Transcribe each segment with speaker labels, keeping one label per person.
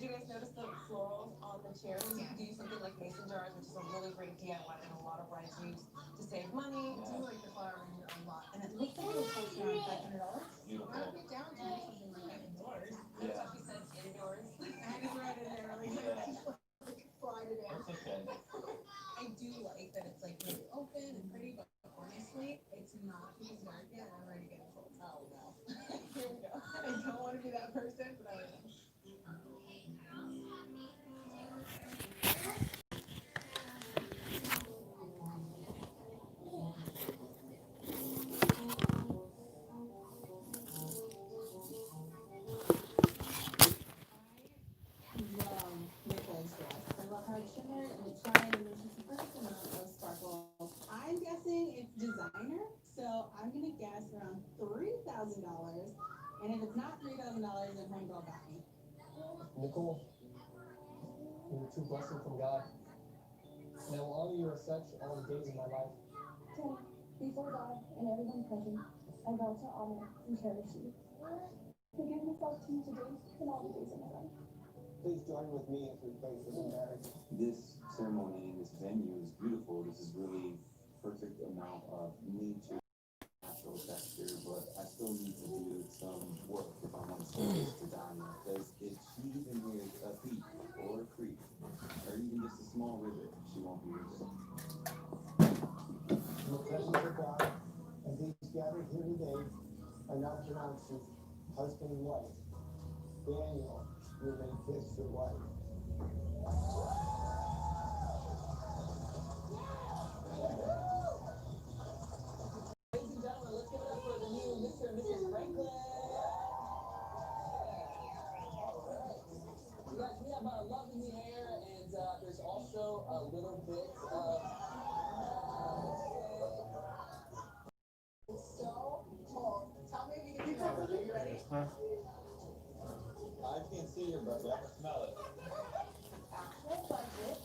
Speaker 1: you guys notice the florals on the chairs? You could use something like mason jars, which is a really great DIY that a lot of brides use to save money. I do like the flower in here a lot. And it looks like it'll cost around $500. Beautiful. I would be down to do something like that indoors. Yeah. That's what she said, indoors. I just read it there, like, slide it in. It's okay. I do like that it's like really open and pretty, but honestly, it's not because dark yet. I'm ready to get a full towel now. Here we go. I don't want to be that person, but I am. Love Nicole's dress. I love how it's shimmered and it's shiny and there's just a perfect amount of sparkles. I'm guessing it's designer, so I'm gonna guess around $3,000. And if it's not $3,000, then homegirl got me.
Speaker 2: Nicole, you're a true blessing from God, and I will honor you as such all the days of my life.
Speaker 3: Tim, before God and everyone present, I vow to honor and cherish you. Forgive myself to you today and all the days of my life.
Speaker 2: Please join with me as we pray for the marriage.
Speaker 4: This ceremony and this venue is beautiful. This is really perfect amount of nature, natural texture, but I still need to do some work if I want to say this to Danya. Because if she even hears a peak or a creek, or even just a small river, she won't be able
Speaker 2: In the presence of God, and these gathered here today are now pronounced as husband and wife. Daniel, you may kiss your wife.
Speaker 1: Ladies and gentlemen, let's give it up for the new Mr. and Mrs. Franklin. You guys, we have love in the air, and there's also a little bit of so cold. Tell me if you can smell it. Are you ready?
Speaker 4: I can't see her, but I can smell it.
Speaker 3: Actual budget.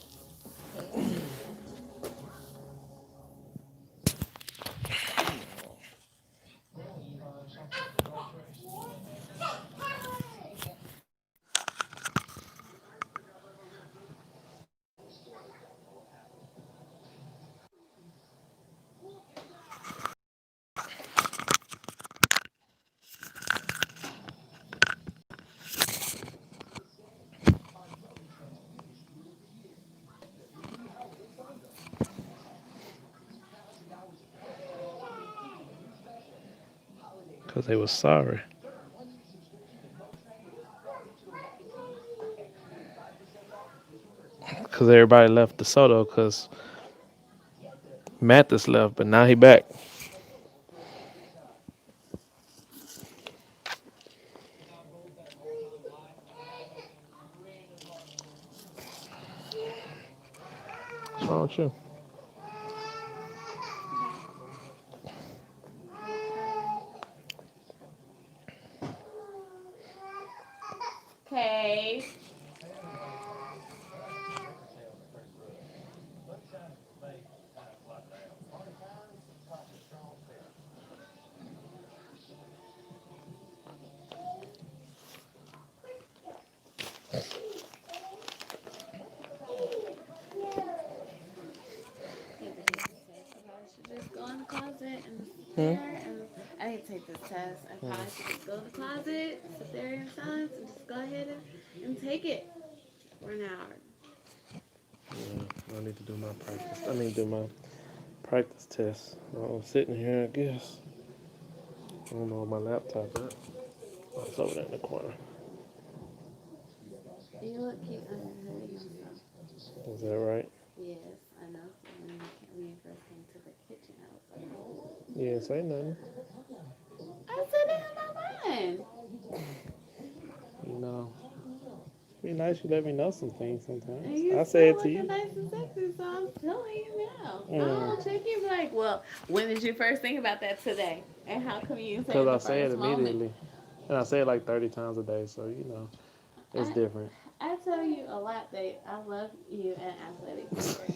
Speaker 5: Because they was sorry. Because everybody left Desoto because Mathis left, but now he back. What's wrong with you?
Speaker 6: Okay. Just go in the closet and sit there and I need to take this test. I probably should just go in the closet, sit there in silence, and just go ahead and take it for an hour.
Speaker 5: Yeah, I need to do my practice. I need to do my practice test. I'm sitting here, I guess. I don't know where my laptop at. Oh, it's over there in the corner.
Speaker 6: You look cute on your hoodie.
Speaker 5: Is that right?
Speaker 6: Yes, I know. When you first came to the kitchen, I was like, oh.
Speaker 5: Yeah, say nothing.
Speaker 6: I said that in my mind.
Speaker 5: You know, be nice. You let me know some things sometimes.
Speaker 6: And you
Speaker 5: I
Speaker 6: still
Speaker 5: say it to
Speaker 6: looking
Speaker 5: you.
Speaker 6: nice and sexy, so I'm telling you now.
Speaker 5: Mm.
Speaker 6: I'll check you like, well, when did you first think about that today? And how come you say it
Speaker 5: Because
Speaker 6: in
Speaker 5: I
Speaker 6: the
Speaker 5: say it
Speaker 6: first moment?
Speaker 5: immediately. And I say it like 30 times a day, so, you know, it's
Speaker 6: I,
Speaker 5: different.
Speaker 6: I tell you a lot that I love you and athletic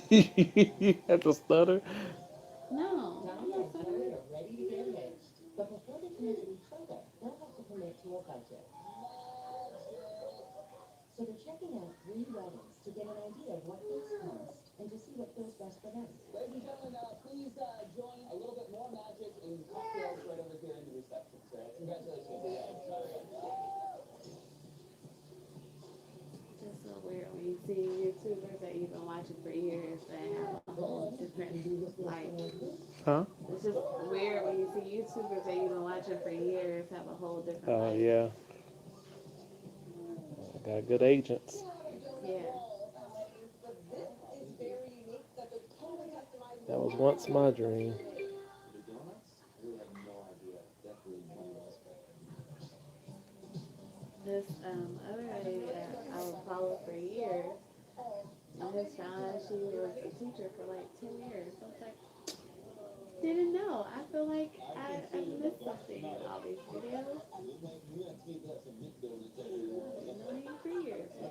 Speaker 6: figure.
Speaker 5: You have to stutter.
Speaker 6: No, I'm not sorry.
Speaker 3: Ready to get engaged. The performance needs to be further. They'll have to commit to a budget.
Speaker 7: So they're checking out 3 weddings to get an idea of what things cost and to see what feels best for them.
Speaker 8: Ladies and gentlemen, please join a little bit more magic in cocktails right over here in the reception. So congratulations.
Speaker 6: Just so weird when you see YouTubers that you've been watching for years that have a whole different life.
Speaker 5: Huh?
Speaker 6: It's just weird when you see YouTubers that you've been watching for years have a whole different
Speaker 5: Oh,
Speaker 6: life.
Speaker 5: yeah. Got good agents.
Speaker 6: Yeah.
Speaker 5: That was once my dream.
Speaker 4: The donuts? I really have no idea. Definitely one of those.
Speaker 6: This other lady that I would follow for years, and this time she was a teacher for like 10 years. I was like, didn't know. I feel like I missed something in all these videos. I've known you for years.
Speaker 4: I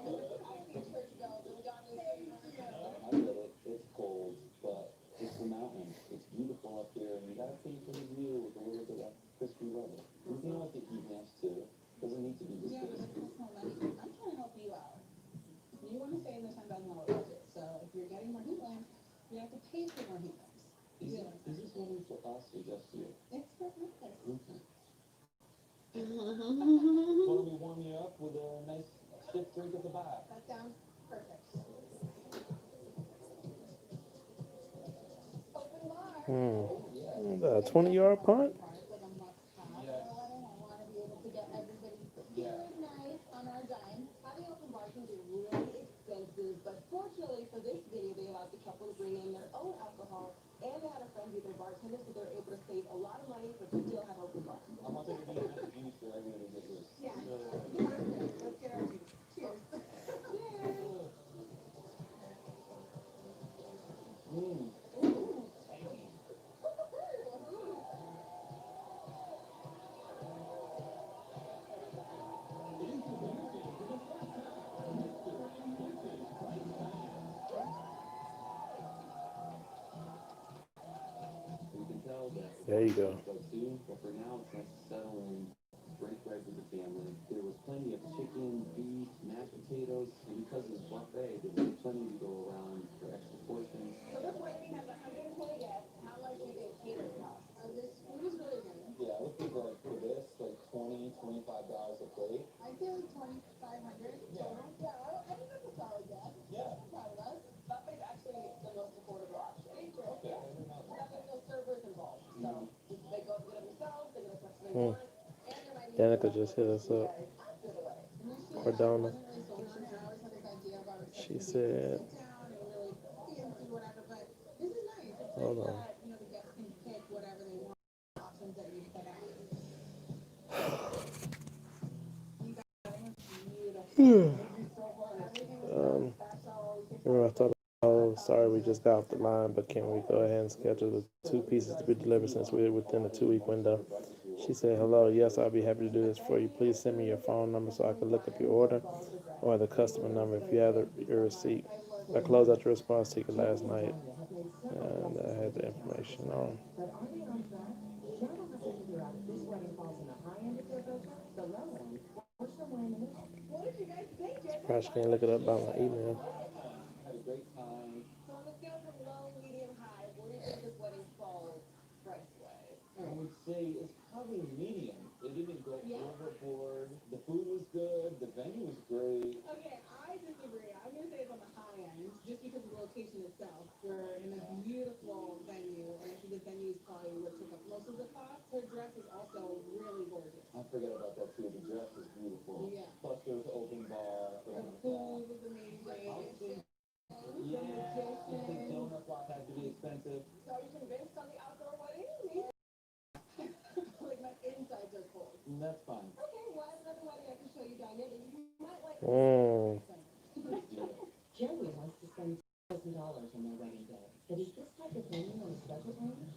Speaker 4: get it. It's cold, but it's the mountains. It's beautiful up here, and you gotta pay for the view with a little bit of crispy weather. You can like the heat maps too. Doesn't need to be this
Speaker 1: Yeah, but
Speaker 4: big.
Speaker 1: it's not like I'm trying to help you out. You want to stay in the $10,000 budget, so if you're getting more heat lamps, you have to pay for more heat lamps.
Speaker 4: Is this only for us or just you?
Speaker 1: It's for nothing.
Speaker 4: Okay. Well, let me warm you up with a nice stiff drink at the bar.
Speaker 1: That sounds perfect. Open bar.
Speaker 5: The 20-yard punt?
Speaker 1: Like a must-have at a wedding. I want to be able to get everybody feeling nice on our dime. Having open bar can be really expensive, but fortunately for this video, they allowed the couple to bring in their own alcohol, and they had a friend be their bartender, so they're able to save a lot of money, but still have open bar.
Speaker 4: I want there to be enough juice for everyone to get loose.
Speaker 1: Yeah. Let's get our juice. Cheers. Cheers.
Speaker 4: You can tell that
Speaker 5: There you go.
Speaker 4: soon, but for now it's nice to settle in, break bread with the family. There was plenty of chicken, beef, mashed potatoes, and because it's buffet, there was plenty to go around for extra portions.
Speaker 1: So this wedding has 120 guests. How much do you think catering costs? This food is really good.
Speaker 4: Yeah, I would think like for this, like $20-$25 a plate.
Speaker 1: I feel like 2,500 total. Yeah, I think that's a solid guess.
Speaker 4: Yeah.
Speaker 1: Proud of us. Buffet's actually the most affordable option.
Speaker 4: Okay.
Speaker 1: Nothing, no servers involved. So they go get it themselves, they get as much as they want. And there might be
Speaker 5: Danica just hit us up.
Speaker 1: after the wedding. Initially,
Speaker 5: Cardona.
Speaker 1: I wasn't really sold on it. I always had this idea of our
Speaker 5: She
Speaker 1: reception
Speaker 5: said,
Speaker 1: being sit down and really fancy, whatever. But this is nice. It's
Speaker 5: hold
Speaker 1: nice
Speaker 5: on.
Speaker 1: that, you know, the guests can pick whatever they want. Options that you put out. You guys, beautiful. Everything was special.
Speaker 5: Remember I thought, oh, sorry, we just got off the line, but can we go ahead and schedule the 2 pieces to be delivered since we're within the 2-week window? She said, hello, yes, I'll be happy to do this for you. Please send me your phone number so I can look up your order or the customer number if you have your receipt. I closed out your response ticket last night, and I had the information on.
Speaker 7: But are they on track? Cheryl has to figure out if this wedding falls in the high end of their budget, the low end, or somewhere in the middle.
Speaker 1: What did you guys think?
Speaker 5: Probably can't look it up by my email.
Speaker 4: Had a great time.
Speaker 1: So on the scale from low, medium, high, where do you think this wedding falls price-wise?
Speaker 4: I would say it's probably medium. It didn't go
Speaker 1: Yeah.
Speaker 4: overboard. The food was good. The venue was great.
Speaker 1: Okay, I disagree. I'm gonna say it's on the high end, just because of the location itself. We're in a beautiful venue, and I think the venue is probably what took up most of the cost. Her dress is also really gorgeous.
Speaker 4: I forget about that too. The dress was beautiful.
Speaker 1: Yeah.
Speaker 4: Plus there was open bar.
Speaker 1: The food was amazing.
Speaker 4: Yeah, the donut block had to be expensive.
Speaker 1: So are you convinced on the outdoor wedding? Like my insides are cold.
Speaker 4: That's fine.
Speaker 1: Okay, well, I have another wedding I can show you down here that you might like.
Speaker 7: Joey wants to spend $1,000 on their wedding day, but is this type of venue on his budget range?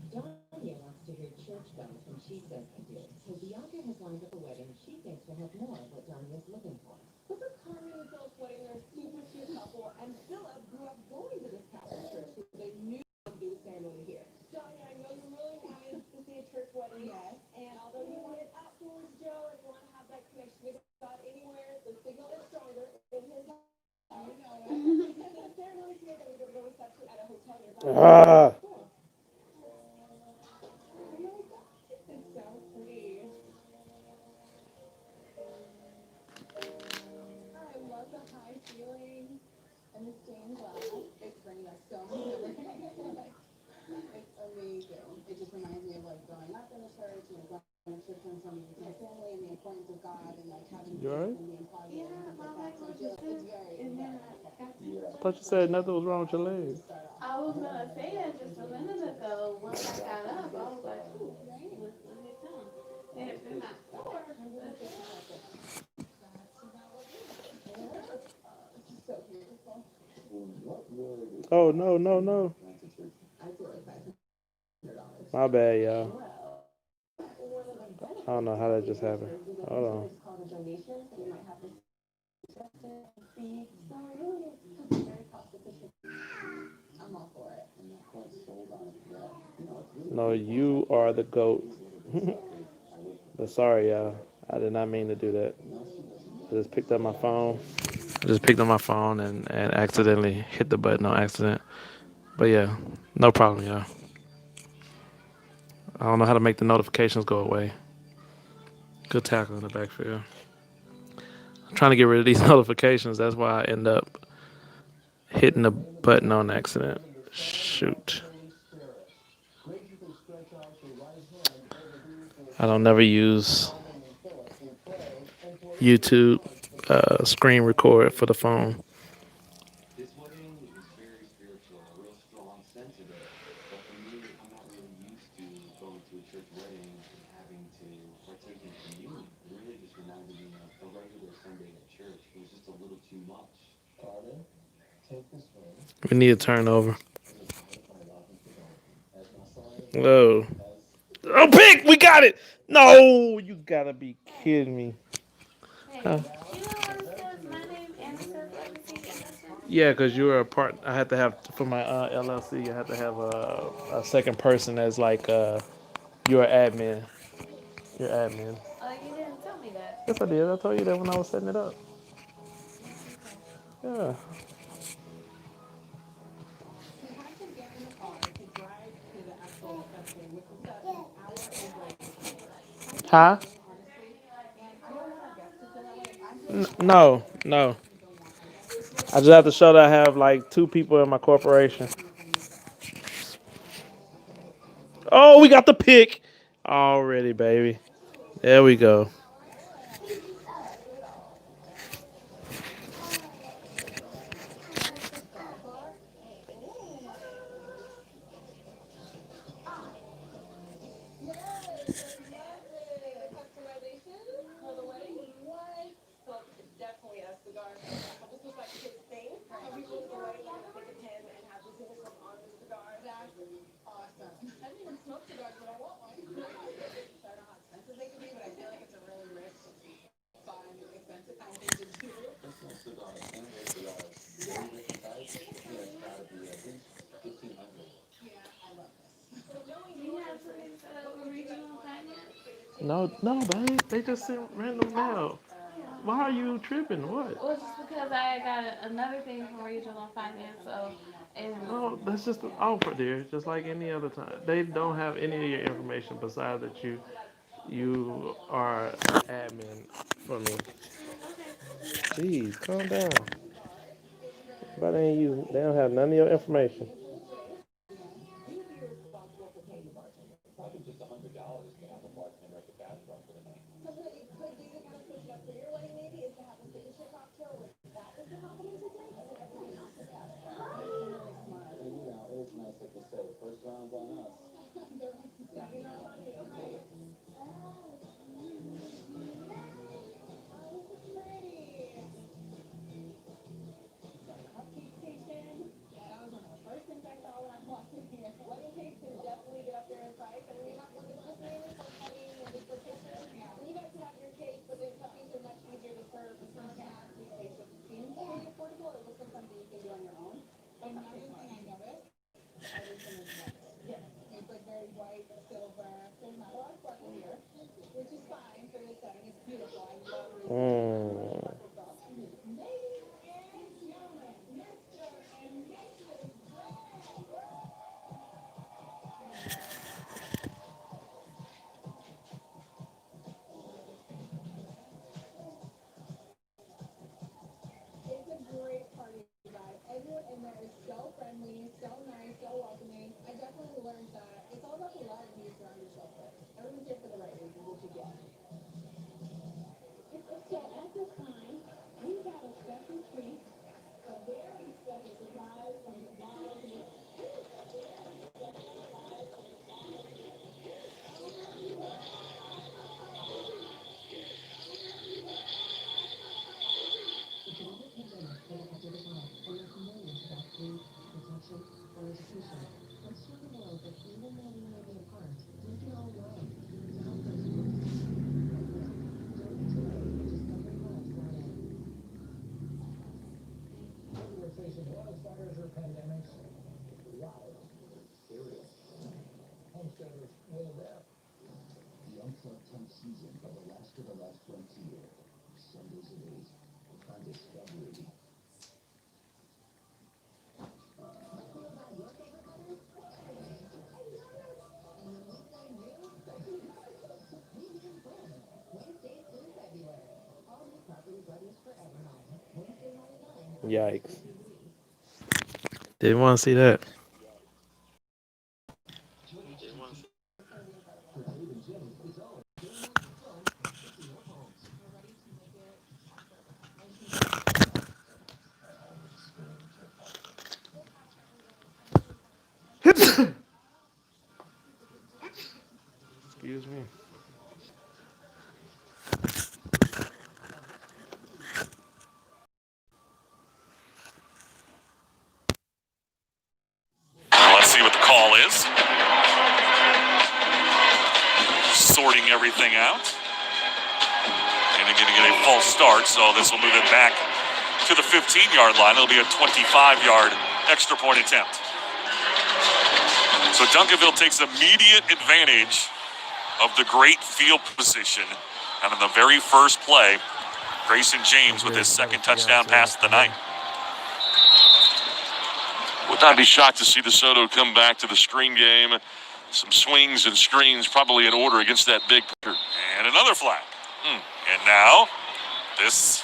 Speaker 7: Danya wants to hear church bells when she says I do, so Bianca has lined up a wedding she thinks will have more of what Danya's looking for.
Speaker 1: This is Carmen and Phil's wedding. They're a super cute couple, and Philip grew up going to this Catholic church, so they knew to do the ceremony here. Danya, I know you really wanted to see a church wedding, yes. And although you wanted outdoors, Joe, and you want to have that connection
Speaker 5: Ah.
Speaker 6: It's so pretty.
Speaker 3: I love the high ceilings and the stained glass.
Speaker 1: It's bringing us so many memories. It's amazing. It just reminds me of like growing up in the church and going to church on Sunday with my family and the importance of God and like having
Speaker 5: You
Speaker 1: faith
Speaker 5: alright?
Speaker 1: and being positive
Speaker 6: Yeah,
Speaker 1: and
Speaker 6: my
Speaker 1: things like
Speaker 6: leg
Speaker 1: that. So
Speaker 6: was
Speaker 1: I feel
Speaker 6: just
Speaker 1: it's very,
Speaker 6: and then
Speaker 1: very
Speaker 6: I got
Speaker 5: I thought you said nothing was wrong with your
Speaker 1: to
Speaker 5: leg.
Speaker 1: start off.
Speaker 6: I was gonna say that just a minute ago. Once I got up, I was like, ooh, right, let me down. And it's been not sore, but
Speaker 1: So beautiful.
Speaker 4: What would
Speaker 5: Oh no, no, no.
Speaker 4: rent a church?
Speaker 1: I feel like $500.
Speaker 5: My bad, y'all.
Speaker 1: Well, one of the benefits
Speaker 5: I don't know how that just happened.
Speaker 1: is that
Speaker 5: Hold
Speaker 1: you
Speaker 5: on.
Speaker 1: can just call the donation, so you might have to fee. So really, it's very cost efficient. I'm all for it.
Speaker 4: I'm not quite sold on it yet. You know, it's really
Speaker 5: No, you are the goat. But sorry, y'all. I did not mean to do that. I just picked up my phone. I just picked up my phone and accidentally hit the button on accident. But yeah, no problem, y'all. I don't know how to make the notifications go away. Good tackle in the backfield. I'm trying to get rid of these notifications. That's why I end up hitting the button on accident. Shoot. I don't never use YouTube screen record for the phone.
Speaker 4: This wedding is very spiritual, a real strong sense of it. But for me, I'm not really used to going to a church wedding and having to partake in communion. It really just reminded me of a regular Sunday at church. It was just a little too much.
Speaker 2: Father, take this ring
Speaker 5: We need a turnover.
Speaker 2: as a sign of my love and fidelity. As my sign,
Speaker 5: Whoa.
Speaker 2: as
Speaker 5: Oh, pick! We got it! No! You gotta be kidding me.
Speaker 6: hey,
Speaker 5: Huh?
Speaker 6: you know what it says? My name and it says Legacy Innocent.
Speaker 5: Yeah, because you're a part. I had to have, for my LLC, I had to have a second person as like, you're an admin. You're admin.
Speaker 6: Oh, you didn't tell me that.
Speaker 5: Yes, I did. I told you that when I was setting it up. Yeah.
Speaker 1: We had to get in the car to drive to the actual festival, which was about an hour and like kind of
Speaker 5: Huh?
Speaker 1: annoying, honestly. And I don't want our guests to feel that way. I feel
Speaker 5: No, no.
Speaker 1: don't want our guests to feel
Speaker 5: I just have to show that I have like two people in my corporation. Oh, we got the pick already, baby. There we go.
Speaker 1: customization for the wedding. What? Well, it's definitely a cigar. This was like his thing. Some people at the wedding are gonna think of him and have his initials on the cigar. That's awesome. I don't even smoke cigars, but I want one. I don't know how expensive they can be, but I feel like it's a really rich, fun, expensive kind of thing to do.
Speaker 4: Personal cigars, handmade cigars, very different types. Yeah, it's gotta be at least 1,500.
Speaker 1: Yeah, I love this.
Speaker 6: Do you have something set up for regional finance?
Speaker 5: No, no, babe. They just sent random mail. Why are you tripping? What?
Speaker 6: Well, just because I got another thing from regional finance, so and
Speaker 5: No, that's just an offer, dear. Just like any other time. They don't have any of your information besides that you are admin for me. Jeez, calm down. But ain't you? They don't have none of your information.
Speaker 4: Probably just $100 to have a bartender at the cash bar for the night.
Speaker 3: Something that you could do to kind of switch it up for your wedding maybe is to have a signature cocktail with that as the complimentary drink. I think everybody else would have it.
Speaker 4: And you know, it's nice like to say, first round's on us.
Speaker 3: Cupcake station. That was one of the first things I saw when I walked in here. Wedding cakes can definitely get up there in price. I mean, we have one that's just mainly for wedding and just for pictures. And you guys can have your cake, but then cupcakes are much easier to serve. And some can have these cakes that seem really affordable. It looks like something you can do on your own. Another thing I noticed, everything is white. Yes.
Speaker 5: Yikes. Didn't want to see that. Excuse me.
Speaker 9: Let's see what the call is. Sorting everything out. And they're going to get a false start, so this will move it back to the 15-yard line. It'll be a 25-yard extra point attempt. So Duncanville takes immediate advantage of the great field position. And in the very first play, Grayson James with his second touchdown pass of the night.
Speaker 10: Would not be shocked to see Desoto come back to the screen game. Some swings and screens probably in order against that big pitcher.
Speaker 9: And another flag. And now this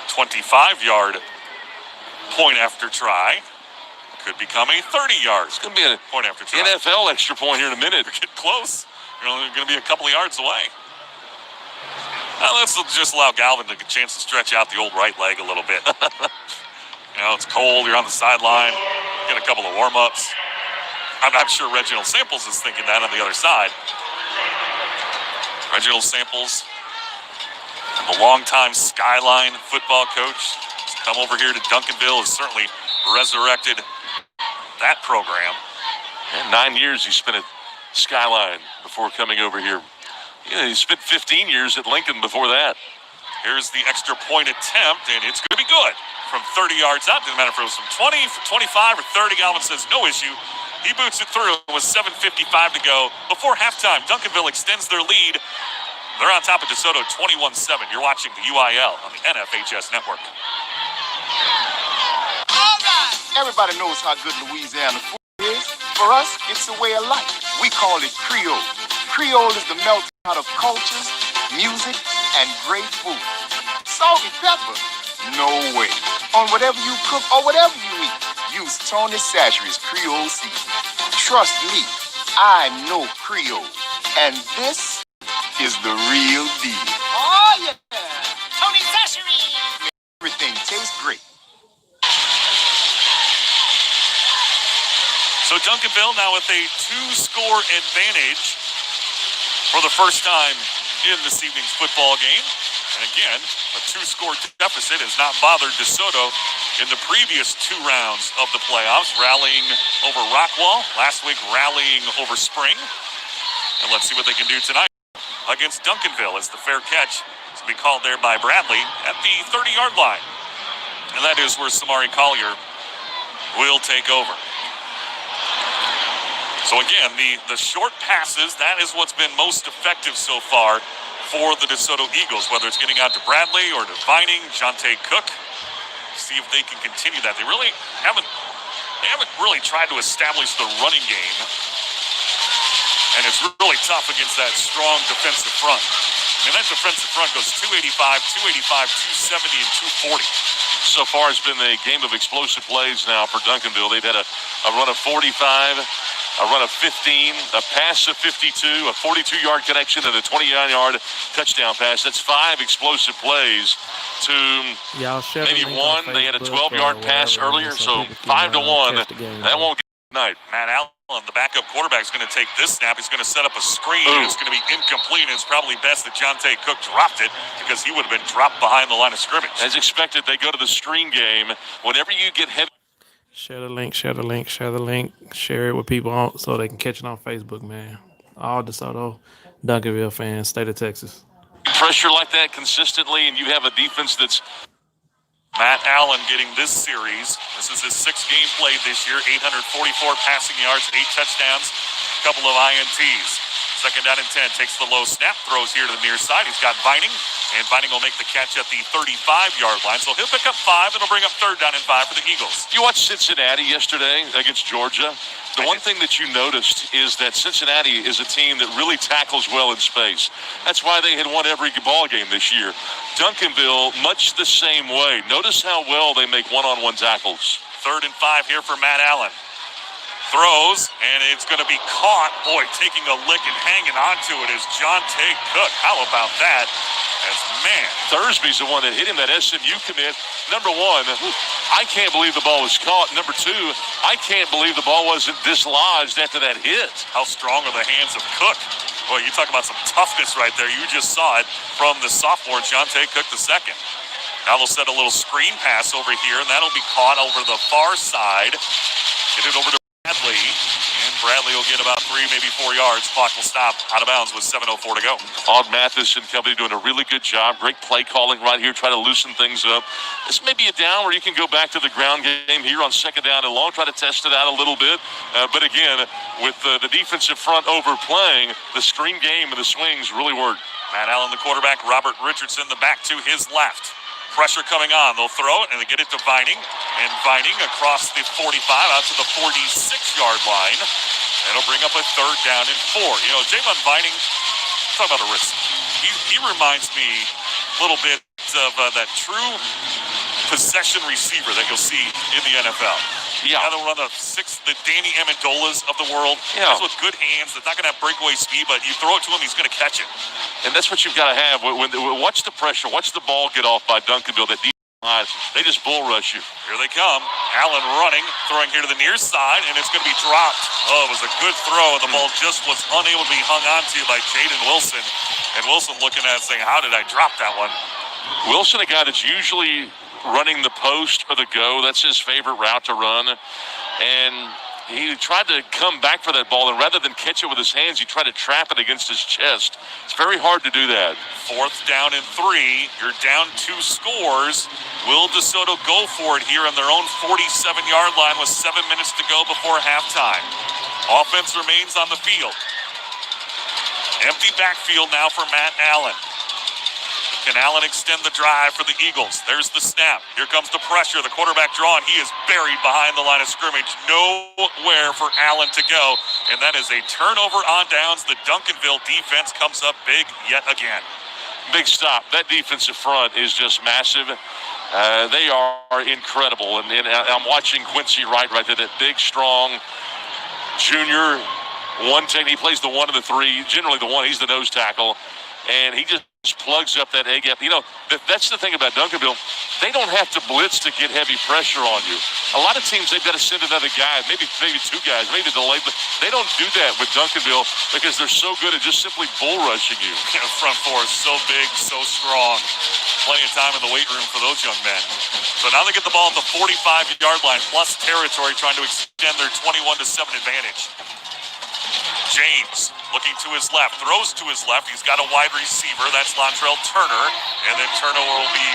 Speaker 9: 25-yard point after try could become a 30-yard.
Speaker 10: It's going to be an
Speaker 9: point after try.
Speaker 10: NFL extra point here in a minute.
Speaker 9: We're getting close. You're only going to be a couple of yards away. Now let's just allow Galvin to get a chance to stretch out the old right leg a little bit. You know, it's cold. You're on the sideline. Get a couple of warm-ups. I'm not sure Reginald Samples is thinking that on the other side. Reginald Samples, the longtime Skyline football coach, has come over here to Duncanville, has certainly resurrected that program.
Speaker 10: And 9 years he spent at Skyline before coming over here. Yeah, he spent 15 years at Lincoln before that.
Speaker 9: Here's the extra point attempt, and it's going to be good. From 30 yards out, didn't matter if it was from 20, 25, or 30. Galvin says no issue. He boots it through with 7:55 to go. Before halftime, Duncanville extends their lead. They're on top of DeSoto 21-7. You're watching the UIL on the NFHS network.
Speaker 11: All right. Everybody knows how good Louisiana food is. For us, it's a way of life. We call it Creole. Creole is the melting pot of cultures, music, and great food. Salt and pepper? No way. On whatever you cook or whatever you eat, use Tony Chachere's Creole seasoning. Trust me, I know Creole. And this is the real deal.
Speaker 8: Oh, yeah. Tony Chachere.
Speaker 11: Everything tastes great.
Speaker 9: So Duncanville now with a 2-score advantage for the first time in this evening's football game. And again, a 2-score deficit has not bothered DeSoto in the previous 2 rounds of the playoffs, rallying over Rockwall, last week rallying over Spring. And let's see what they can do tonight against Duncanville as the fair catch is to be called there by Bradley at the 30-yard line. And that is where Samari Collier will take over. So again, the short passes, that is what's been most effective so far for the DeSoto Eagles, whether it's getting out to Bradley or to Vining, Jonte Cook. See if they can continue that. They haven't really tried to establish the running game. And it's really tough against that strong defensive front. I mean, that defensive front goes 285, 270, and 240.
Speaker 10: So far, it's been a game of explosive plays now for Duncanville. They've had a run of 45, a run of 15, a pass of 52, a 42-yard connection, and a 29-yard touchdown pass. That's 5 explosive plays to maybe one. They had a 12-yard pass earlier, so 5-1. That won't get tonight.
Speaker 9: Matt Allen, the backup quarterback, is going to take this snap. He's going to set up a screen. It's going to be incomplete. And it's probably best that Jonte Cook dropped it because he would have been dropped behind the line of scrimmage.
Speaker 10: As expected, they go to the screen game. Whenever you get heavy.
Speaker 5: Share the link, share the link, share the link. Share it with people so they can catch it on Facebook, man. All DeSoto, Duncanville fans, state of Texas.
Speaker 10: Pressure like that consistently, and you have a defense that's...
Speaker 9: Matt Allen getting this series. This is his 6th game played this year. 844 passing yards, 8 touchdowns, a couple of INTs. Second down and 10. Takes the low snap. Throws here to the near side. He's got Vining. And Vining will make the catch at the 35-yard line. So he'll pick up 5. It'll bring up third down and 5 for the Eagles.
Speaker 10: You watched Cincinnati yesterday against Georgia. The one thing that you noticed is that Cincinnati is a team that really tackles well in space. That's why they had won every ball game this year. Duncanville, much the same way. Notice how well they make one-on-one tackles.
Speaker 9: 3rd and 5 here for Matt Allen. Throws, and it's going to be caught. Boy, taking a lick and hanging onto it is Jonte Cook. How about that? As man,
Speaker 10: Thursby's the one that hit him, that SMU commit. Number one, I can't believe the ball was caught. Number two, I can't believe the ball wasn't dislodged after that hit.
Speaker 9: How strong are the hands of Cook? Boy, you talk about some toughness right there. You just saw it from the sophomore, Jonte Cook II. Now they'll set a little screen pass over here, and that'll be caught over the far side. Get it over to Bradley, and Bradley will get about 3, maybe 4 yards. Clock will stop out of bounds with 7:04 to go.
Speaker 10: Aud Mathis and company doing a really good job. Great play calling right here, try to loosen things up. This may be a down where you can go back to the ground game here on second down and long, try to test it out a little bit. But again, with the defensive front overplaying, the screen game and the swings really work.
Speaker 9: Matt Allen, the quarterback. Robert Richardson, the back to his left. Pressure coming on. They'll throw it, and they get it to Vining. And Vining across the 45 out to the 46-yard line. That'll bring up a 3rd down and 4. You know, Jalen Vining, talk about a risk. He reminds me a little bit of that true possession receiver that you'll see in the NFL.
Speaker 10: Yeah.
Speaker 9: That'll run the Danny Amendolas of the world.
Speaker 10: Yeah.
Speaker 9: That's with good hands. That's not going to have breakaway speed, but you throw it to him, he's going to catch it.
Speaker 10: And that's what you've got to have. Watch the pressure. Watch the ball get off by Duncanville. That deep line, they just bull rush you.
Speaker 9: Here they come. Allen running, throwing here to the near side, and it's going to be dropped. Oh, it was a good throw, and the ball just was unable to be hung onto by Jaden Wilson. And Wilson looking at it saying, how did I drop that one?
Speaker 10: Wilson, a guy that's usually running the post or the go. That's his favorite route to run. And he tried to come back for that ball, and rather than catch it with his hands, he tried to trap it against his chest. It's very hard to do that.
Speaker 9: 4th down and 3. You're down 2 scores. Will Desoto go for it here on their own 47-yard line with 7 minutes to go before halftime? Offense remains on the field. Empty backfield now for Matt Allen. Can Allen extend the drive for the Eagles? There's the snap. Here comes the pressure. The quarterback drawn. He is buried behind the line of scrimmage. Nowhere for Allen to go. And that is a turnover on downs. The Duncanville defense comes up big yet again.
Speaker 10: Big stop. That defensive front is just massive. They are incredible. And I'm watching Quincy Wright right there, that big, strong junior. He plays the 1 and the 3. Generally the 1. He's the nose tackle. And he just plugs up that A gap. You know, that's the thing about Duncanville. They don't have to blitz to get heavy pressure on you. A lot of teams, they've got to send another guy, maybe 2 guys, maybe delay. But they don't do that with Duncanville because they're so good at just simply bull rushing you.
Speaker 9: Yeah, front four is so big, so strong. Plenty of time in the weight room for those young men. So now they get the ball at the 45-yard line, plus territory, trying to extend their 21-7 advantage. James looking to his left, throws to his left. He's got a wide receiver. That's Lontrell Turner. And then Turner will be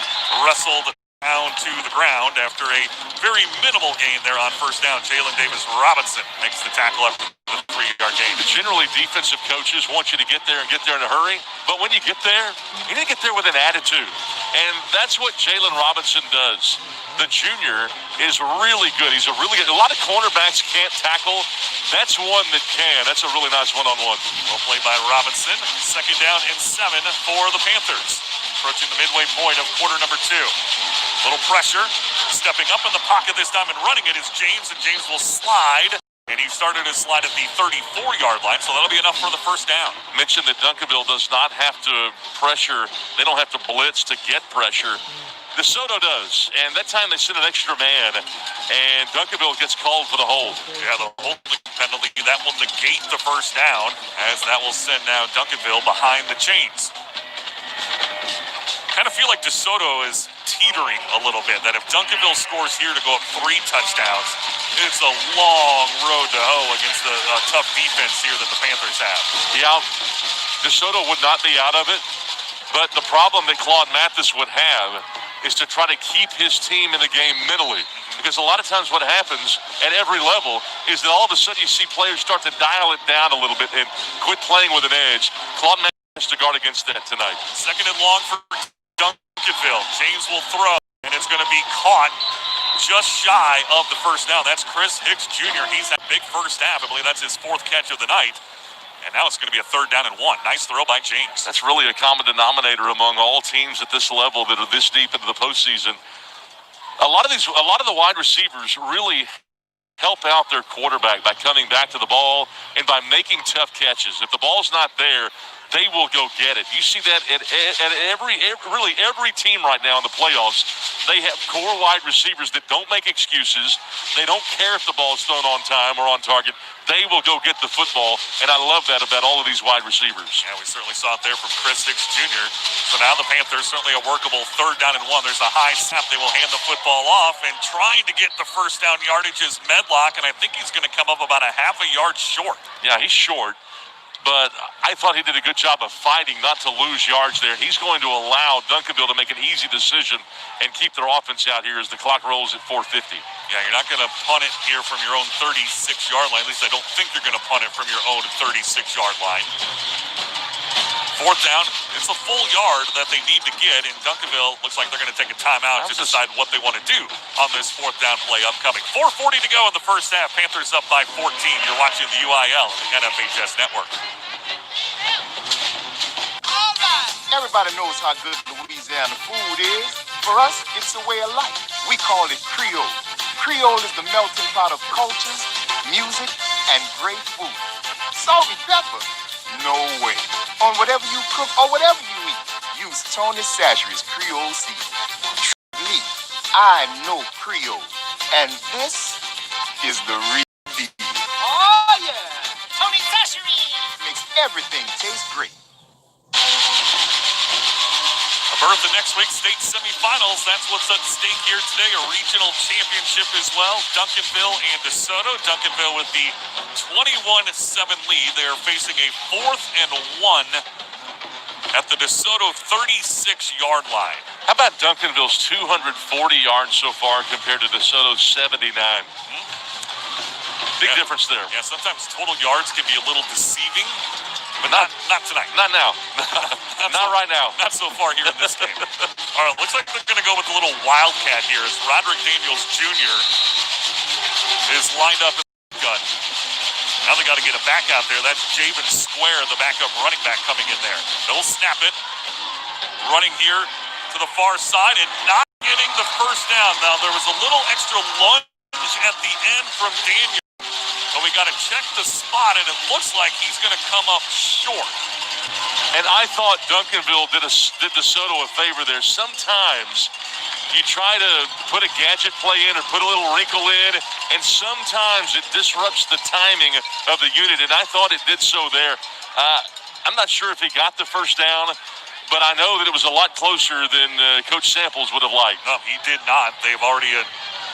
Speaker 9: wrestled down to the ground after a very minimal gain there on 1st down. Jalen Davis-Robinson makes the tackle up the 3-yard gain.
Speaker 10: Generally, defensive coaches want you to get there and get there in a hurry. But when you get there, you need to get there with an attitude. And that's what Jalen Robinson does. The junior is really good. He's a lot of cornerbacks can't tackle. That's one that can. That's a really nice one-on-one.
Speaker 9: Well played by Robinson. 2nd down and 7 for the Panthers. Approaching the midway point of quarter number 2. Little pressure. Stepping up in the pocket this time and running it is James, and James will slide. And he started his slide at the 34-yard line, so that'll be enough for the 1st down.
Speaker 10: Mentioned that Duncanville does not have to pressure. They don't have to blitz to get pressure. Desoto does, and that time they sent an extra man, and Duncanville gets called for the hold.
Speaker 9: Yeah, the holding penalty, that will negate the 1st down, as that will send now Duncanville behind the chains. Kind of feel like Desoto is teetering a little bit, that if Duncanville scores here to go up 3 touchdowns, it's a long road to hoe against the tough defense here that the Panthers have.
Speaker 10: Yeah, Desoto would not be out of it But the problem that Claude Mathis would have is to try to keep his team in the game mentally. Because a lot of times what happens at every level is that all of a sudden you see players start to dial it down a little bit and quit playing with an edge. Claude Mathis has to guard against that tonight.
Speaker 9: Second and long for Duncanville. James will throw, and it's going to be caught just shy of the first down. That's Chris Hicks Jr. He's had a big first half. I believe that's his fourth catch of the night. And now it's going to be a 3rd down and 1. Nice throw by James.
Speaker 10: That's really a common denominator among all teams at this level that are this deep into the postseason. A lot of the wide receivers really help out their quarterback by coming back to the ball and by making tough catches. If the ball's not there, they will go get it. You see that at every team right now in the playoffs. They have core wide receivers that don't make excuses. They don't care if the ball's thrown on time or on target. They will go get the football, and I love that about all of these wide receivers.
Speaker 9: Yeah, we certainly saw it there from Chris Hicks Jr. So now the Panthers certainly a workable 3rd down and 1. There's a high snap. They will hand the football off, and trying to get the first down yardage is Medlock, and I think he's going to come up about a half a yard short.
Speaker 10: Yeah, he's short. But I thought he did a good job of fighting not to lose yards there. He's going to allow Duncanville to make an easy decision and keep their offense out here as the clock rolls at 4:50.
Speaker 9: Yeah, you're not going to punt it here from your own 36-yard line. At least I don't think you're going to punt it from your own 36-yard line. 4th down, it's a full yard that they need to get, and Duncanville looks like they're going to take a timeout to decide what they want to do on this 4th down play upcoming. 4:40 to go in the first half. Panthers up by 14. You're watching the UIL and the NFHS Network.
Speaker 11: Everybody knows how good Louisiana food is. For us, it's a way of life. We call it Creole. Creole is the melting pot of cultures, music, and great food. Salt and pepper? No way. On whatever you cook or whatever you eat, use Tony Chachere's Creole seasoning. Me, I know Creole. And this is the real deal.
Speaker 8: Oh, yeah. Tony Chachere.
Speaker 11: Makes everything taste great.
Speaker 9: Berth in next week's state semifinals. That's what's at stake here today. A regional championship as well. Duncanville and Desoto. Duncanville with the 21-7 lead. They are facing a 4th and 1 at the Desoto 36-yard line.
Speaker 10: How about Duncanville's 240 yards so far compared to DeSoto's 79? Big difference there.
Speaker 9: Yeah, sometimes total yards can be a little deceiving. But not tonight.
Speaker 10: Not now. Not right now.
Speaker 9: Not so far here in this game. All right, looks like they're going to go with a little wildcat here as Roderick Daniels Jr. is lined up in the gun. Now they got to get it back out there. That's Javen Square, the backup running back coming in there. They'll snap it. Running here to the far side and not getting the first down. Now there was a little extra lunge at the end from Daniels. So we got to check the spot, and it looks like he's going to come up short.
Speaker 10: And I thought Duncanville did DeSoto a favor there. Sometimes you try to put a gadget play in or put a little wrinkle in, and sometimes it disrupts the timing of the unit, and I thought it did so there. I'm not sure if he got the first down, but I know that it was a lot closer than Coach Samples would have liked.
Speaker 9: No, he did not. They've already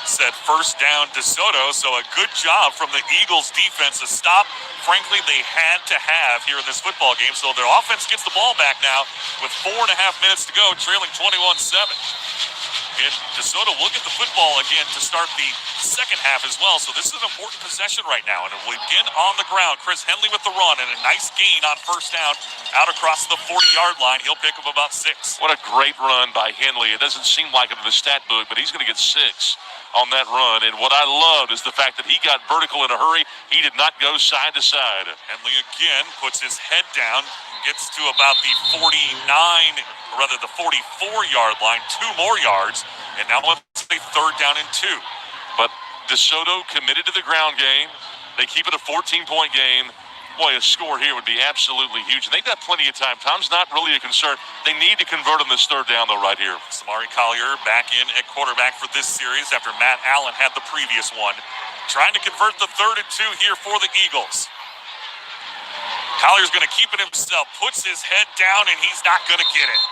Speaker 9: said first down DeSoto, so a good job from the Eagles defense to stop. Frankly, they had to have here in this football game, so their offense gets the ball back now with 4.5 minutes to go, trailing 21-7. And DeSoto will get the football again to start the second half as well, so this is an important possession right now, and it will begin on the ground. Chris Henley with the run and a nice gain on first down out across the 40-yard line. He'll pick up about 6.
Speaker 10: What a great run by Henley. It doesn't seem like it in the stat book, but he's going to get 6 on that run. And what I loved is the fact that he got vertical in a hurry. He did not go side to side.
Speaker 9: Henley again puts his head down, gets to about the 44-yard line, 2 more yards, and now let's say 3rd down and 2.
Speaker 10: But DeSoto committed to the ground game. They keep it a 14-point game. Boy, a score here would be absolutely huge. And they've got plenty of time. Time's not really a concern. They need to convert on this 3rd down, though, right here.
Speaker 9: Samari Collier back in at quarterback for this series after Matt Allen had the previous one. Trying to convert the 3rd and 2 here for the Eagles. Collier's going to keep it himself, puts his head down, and he's not going to get it.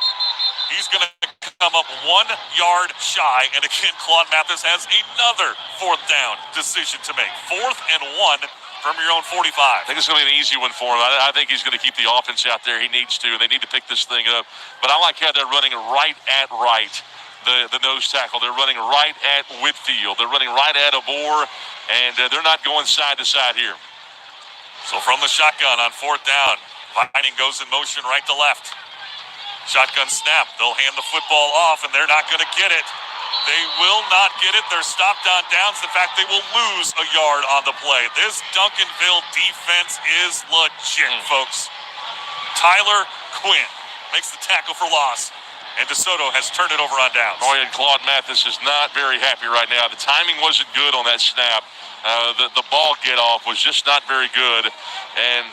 Speaker 9: He's going to come up 1 yard shy, and again, Claude Mathis has another 4th down decision to make. 4th and 1 from your own 45.
Speaker 10: I think it's going to be an easy one for him. I think he's going to keep the offense out there. He needs to. They need to pick this thing up. But I like how they're running right at the nose tackle. They're running right at Whitfield. They're running right at Abor, and they're not going side to side here.
Speaker 9: So from the shotgun on 4th down, Vining goes in motion right to left. Shotgun snap. They'll hand the football off, and they're not going to get it. They will not get it. They're stopped on downs. In fact, they will lose a yard on the play. This Duncanville defense is legit, folks. Tyler Quinn makes the tackle for loss, and Desoto has turned it over on downs.
Speaker 10: Oh, and Claude Mathis is not very happy right now. The timing wasn't good on that snap. The ball get-off was just not very good. And,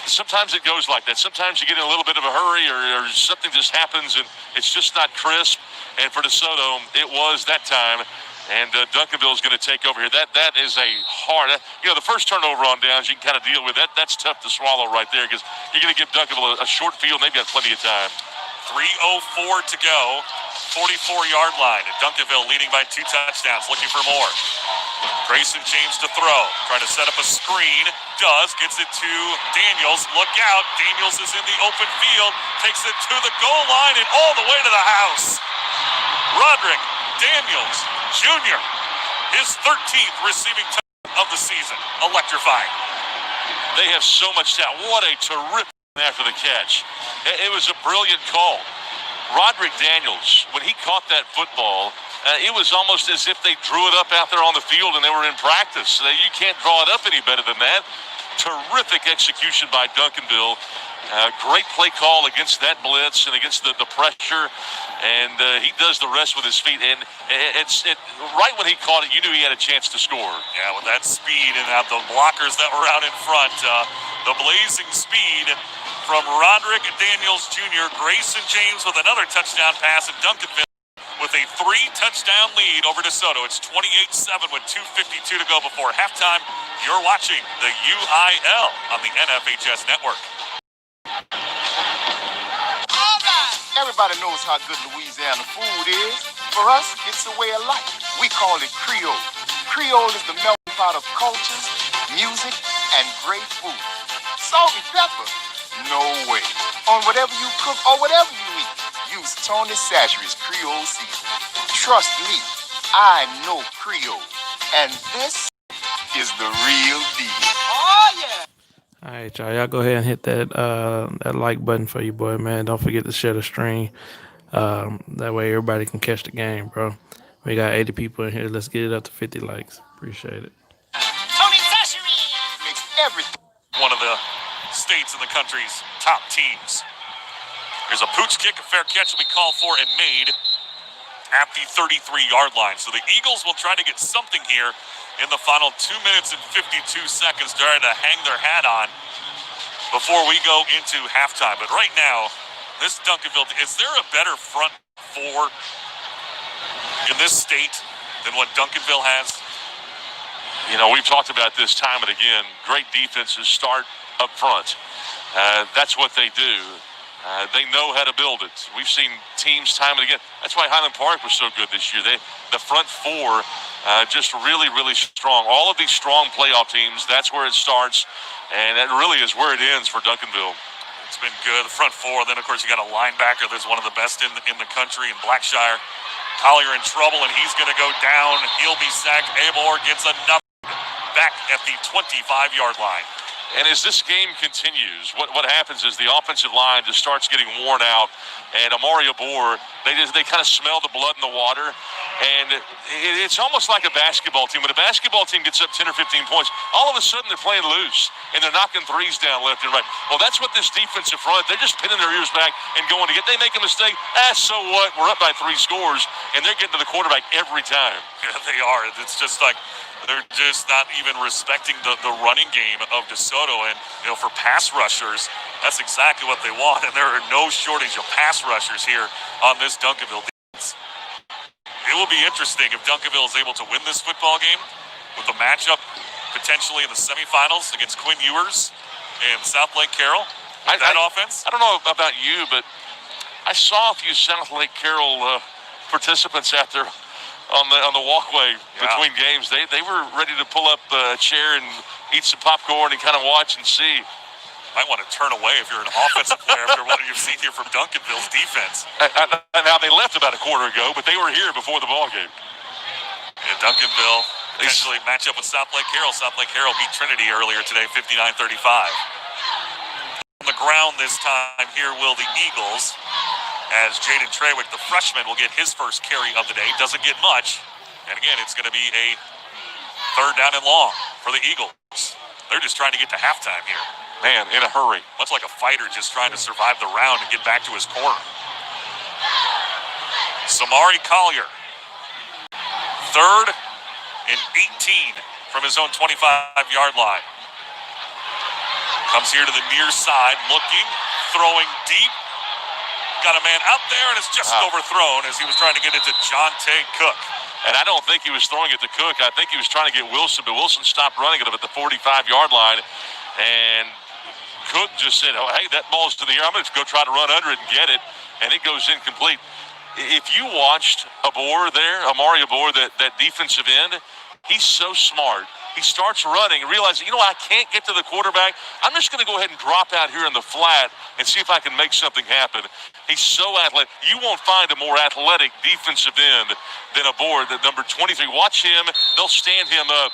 Speaker 10: sometimes it goes like that. Sometimes you get in a little bit of a hurry or something just happens and it's just not crisp. And for DeSoto, it was that time. And Duncanville is going to take over here. That is a hard, the first turnover on downs you can kind of deal with. That's tough to swallow right there because you're going to give Duncanville a short field and they've got plenty of time.
Speaker 9: 3:04 to go, 44-yard line. And Duncanville leading by 2 touchdowns, looking for more. Grayson James to throw, trying to set up a screen. Gets it to Daniels. Look out, Daniels is in the open field, takes it to the goal line and all the way to the house. Roderick Daniels Jr., his 13th receiving touchdown of the season. Electrifying.
Speaker 10: They have so much talent. What a terrific after the catch. It was a brilliant call. Roderick Daniels, when he caught that football, it was almost as if they drew it up out there on the field and they were in practice. You can't draw it up any better than that. Terrific execution by Duncanville. Great play call against that blitz and against the pressure. And he does the rest with his feet. And right when he caught it, you knew he had a chance to score.
Speaker 9: Yeah, with that speed and the blockers that were out in front, the blazing speed from Roderick Daniels Jr., Grayson James with another touchdown pass, and Duncanville with a 3-touchdown lead over DeSoto. It's 28-7 with 2:52 to go before halftime. You're watching the UIL on the NFHS network.
Speaker 11: Everybody knows how good Louisiana food is. For us, it's a way of life. We call it Creole. Creole is the melting pot of cultures, music, and great food. Salt and pepper? No way. On whatever you cook or whatever you eat, use Tony Chachere's Creole seasoning. Trust me, I know Creole. And this is the real deal. Oh, yeah.
Speaker 5: All right, y'all go ahead and hit that like button for you, boy, man. Don't forget to share the stream. That way everybody can catch the game, bro. We got 80 people in here. Let's get it up to 50 likes. Appreciate it.
Speaker 11: Tony Chachere makes everything.
Speaker 9: One of the states in the country's top teams. Here's a pooch kick, a fair catch will be called for and made at the 33-yard line. So the Eagles will try to get something here in the final 2 minutes and 52 seconds, trying to hang their hat on before we go into halftime. But right now, this Duncanville, is there a better front four in this state than what Duncanville has?
Speaker 10: We've talked about this time and again. Great defenses start up front. That's what they do. They know how to build it. We've seen teams time and again. That's why Highland Park was so good this year. The front four just really, really strong. All of these strong playoff teams, that's where it starts, and that really is where it ends for Duncanville.
Speaker 9: It's been good, the front four. Then, of course, you got a linebacker that's one of the best in the country in Blackshire. Collier in trouble, and he's going to go down. He'll be sacked. Abor gets another back at the 25-yard line.
Speaker 10: And as this game continues, what happens is the offensive line just starts getting worn out, and Amari Abor, they kind of smell the blood in the water, and it's almost like a basketball team. When a basketball team gets up 10 or 15 points, all of a sudden they're playing loose, and they're knocking threes down left and right. Well, that's what this defensive front, they're just pinning their ears back and going to get. They make a mistake, so what? We're up by 3 scores, and they're getting to the quarterback every time.
Speaker 9: Yeah, they are. It's just like they're just not even respecting the running game of DeSoto. And, for pass rushers, that's exactly what they want. And there are no shortage of pass rushers here on this Duncanville defense. It will be interesting if Duncanville is able to win this football game with a matchup potentially in the semifinals against Quinn Ewers and South Lake Carroll. That offense?
Speaker 10: I don't know about you, but I saw a few South Lake Carroll participants out there on the walkway between games. They were ready to pull up a chair and eat some popcorn and kind of watch and see.
Speaker 9: Might want to turn away if you're an offensive player after what you've seen here from Duncanville's defense.
Speaker 10: Now, they left about a quarter ago, but they were here before the ball game.
Speaker 9: And Duncanville potentially match up with South Lake Carroll. South Lake Carroll beat Trinity earlier today, 59-35. On the ground this time, here will the Eagles, as Jaden Trawick, the freshman, will get his first carry of the day. Doesn't get much. And again, it's going to be a 3rd down and long for the Eagles. They're just trying to get to halftime here.
Speaker 10: Man, in a hurry.
Speaker 9: Much like a fighter just trying to survive the round and get back to his corner. Samari Collier. 3rd and 18 from his own 25-yard line. Comes here to the near side, looking, throwing deep. Got a man out there, and it's just overthrown as he was trying to get it to Jonte Cook.
Speaker 10: And I don't think he was throwing it to Cook. I think he was trying to get Wilson, but Wilson stopped running it up at the 45-yard line. And Cook just said, oh, hey, that ball's to the air. I'm going to go try to run under it and get it. And it goes incomplete. If you watched Amari Abor, that defensive end, he's so smart. He starts running and realizes, I can't get to the quarterback. I'm just going to go ahead and drop out here in the flat and see if I can make something happen. He's so athletic. You won't find a more athletic defensive end than Abor, the number 23. Watch him. They'll stand him up.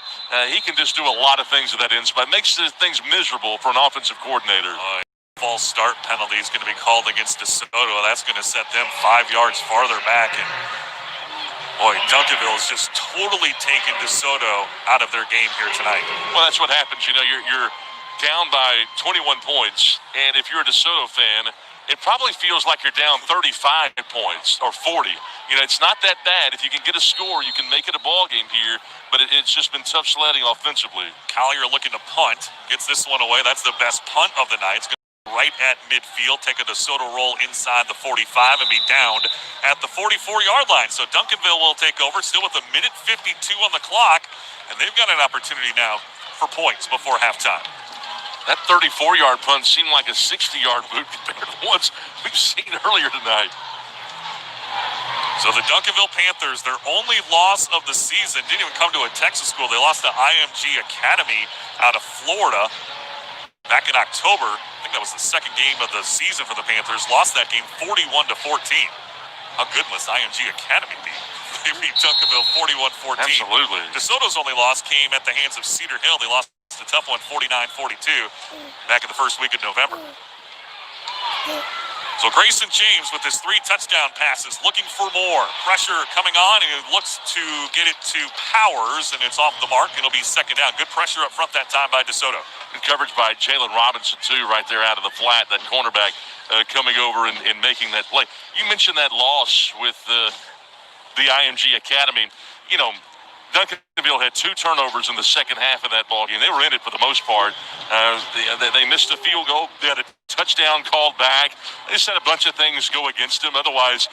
Speaker 10: He can just do a lot of things at that end spot. Makes things miserable for an offensive coordinator.
Speaker 9: False start penalty is going to be called against Desoto. That's going to set them 5 yards farther back. And boy, Duncanville has just totally taken Desoto out of their game here tonight.
Speaker 10: Well, that's what happens. You're down by 21 points, and if you're a Desoto fan, it probably feels like you're down 35 points or 40. It's not that bad. If you can get a score, you can make it a ball game here, but it's just been tough sledding offensively.
Speaker 9: Collier looking to punt, gets this one away. That's the best punt of the night. It's going to be right at midfield, take a Desoto roll inside the 45 and be downed at the 44-yard line. So Duncanville will take over, still with 1:52 on the clock, and they've got an opportunity now for points before halftime.
Speaker 10: That 34-yard punt seemed like a 60-yard boot compared to ones we've seen earlier tonight.
Speaker 9: So the Duncanville Panthers, their only loss of the season, didn't even come to a Texas school. They lost to IMG Academy out of Florida back in October. I think that was the second game of the season for the Panthers. Lost that game 41-14. How good must IMG Academy be? They beat Duncanville 41-14.
Speaker 10: Absolutely.
Speaker 9: DeSoto's only loss came at the hands of Cedar Hill. They lost a tough one, 49-42, back in the first week of November. So Grayson James with his 3 touchdown passes, looking for more. Pressure coming on, and he looks to get it to Powers, and it's off the mark. It'll be second down. Good pressure up front that time by DeSoto.
Speaker 10: Good coverage by Jalen Robinson, too, right there out of the flat, that cornerback coming over and making that play. You mentioned that loss with the IMG Academy. Duncanville had 2 turnovers in the second half of that ball game. They were in it for the most part. They missed a field goal. They had a touchdown called back. They just had a bunch of things go against them. Otherwise,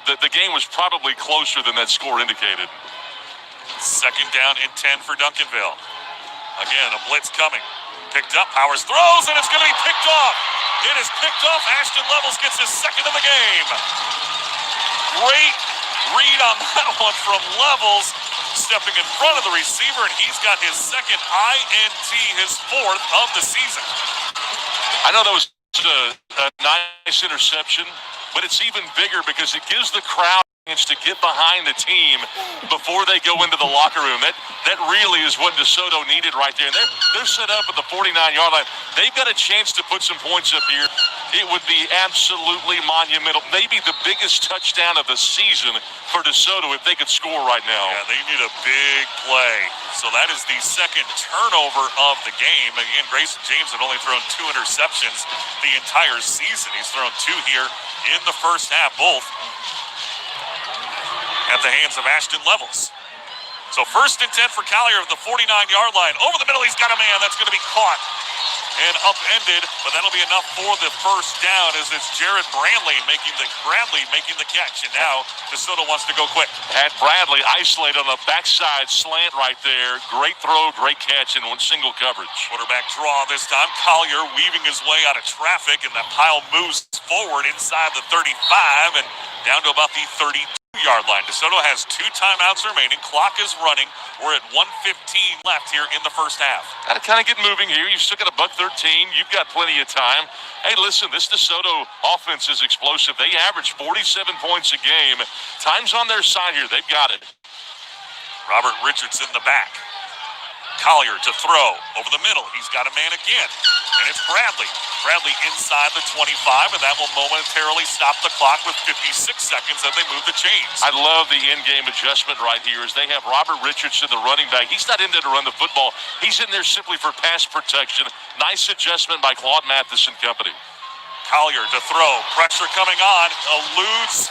Speaker 10: the game was probably closer than that score indicated.
Speaker 9: Second down and 10 for Duncanville. Again, a blitz coming. Picked up. Powers throws, and it's going to be picked off. It is picked off. Ashton Levels gets his second of the game. Great read on that one from Levels. Stepping in front of the receiver, and he's got his second INT, his 4th of the season.
Speaker 10: I know that was a nice interception, but it's even bigger because it gives the crowd a chance to get behind the team before they go into the locker room. That really is what DeSoto needed right there. And they're set up at the 49-yard line. They've got a chance to put some points up here. It would be absolutely monumental. Maybe the biggest touchdown of the season for DeSoto if they could score right now.
Speaker 9: Yeah, they need a big play. So that is the second turnover of the game. Again, Grayson James had only thrown 2 interceptions the entire season. He's thrown 2 here in the first half, both at the hands of Ashton Levels. So 1st and 10 for Collier at the 49-yard line. Over the middle, he's got a man that's going to be caught and upended, but that'll be enough for the first down as it's Jared Bradley making the catch. And now DeSoto wants to go quick.
Speaker 10: Had Bradley isolated on the backside slant right there. Great throw, great catch, and one single coverage.
Speaker 9: Quarterback draw this time. Collier weaving his way out of traffic, and that pile moves forward inside the 35 and down to about the 32 22-yard line. DeSoto has 2 timeouts remaining. Clock is running. We're at 1:15 left here in the first half.
Speaker 10: Got to kind of get moving here. You've still got $1.13. You've got plenty of time. Hey, listen, this DeSoto offense is explosive. They average 47 points a game. Time's on their side here. They've got it.
Speaker 9: Robert Richards in the back. Collier to throw over the middle. He's got a man again, and it's Bradley. Bradley inside the 25, and that will momentarily stop the clock with 56 seconds as they move the chains.
Speaker 10: I love the in-game adjustment right here as they have Robert Richardson, the running back. He's not in there to run the football. He's in there simply for pass protection. Nice adjustment by Claude Mathis and company.
Speaker 9: Collier to throw. Pressure coming on. Eludes